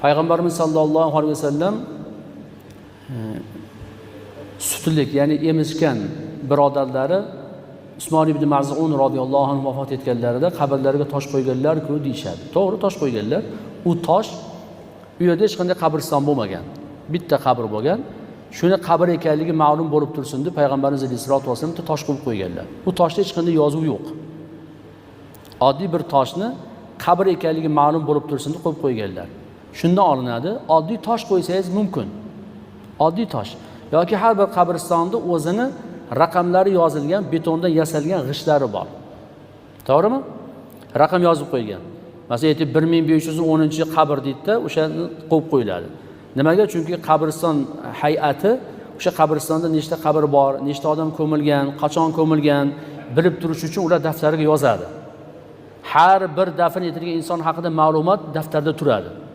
Payg'ambarimiz sollallohu alayhi vasallam sutlik, ya'ni emizgan birodarlari Usmon ibn Maz'un radhiyallohu anhu vafot etganlarida qabrlariga tosh qo'yganlar-ku deyshadi. To'g'ri, tosh qo'yganlar. U tosh u yerda hech qanday qabriston bo'lmagan. Bitta qabr bo'lgan. Shuni qabr ekanligi ma'lum bo'lib tursin deb payg'ambarimiz sollallohu alayhi vasallam tosh qo'yib qo'yganlar. Bu toshda hech qanday yozuv yo'q. Oddiy bir toshni qabr ekanligi ma'lum bo'lib tursin deb qo'yib qo'yganlar. Shunda olinadi. Oddiy tosh qo'ysangiz mumkin. Oddiy tosh yoki har bir qabristonda o'zini raqamlari yozilgan, betondan yasalgan g'ishlari bor. To'g'rimi? Raqam yozib qo'ygan. Masalan, 1510-qabr deydi-da, o'shani qo'yib qo'yiladi. Nimaga? Chunki qabriston hay'ati o'sha qabristonda nechta qabr bor, nechta odam ko'milgan, qachon ko'milgan bilib turish uchun ular daftariga yozadi. Har bir dafn etilgan inson haqida ma'lumot daftarda turadi.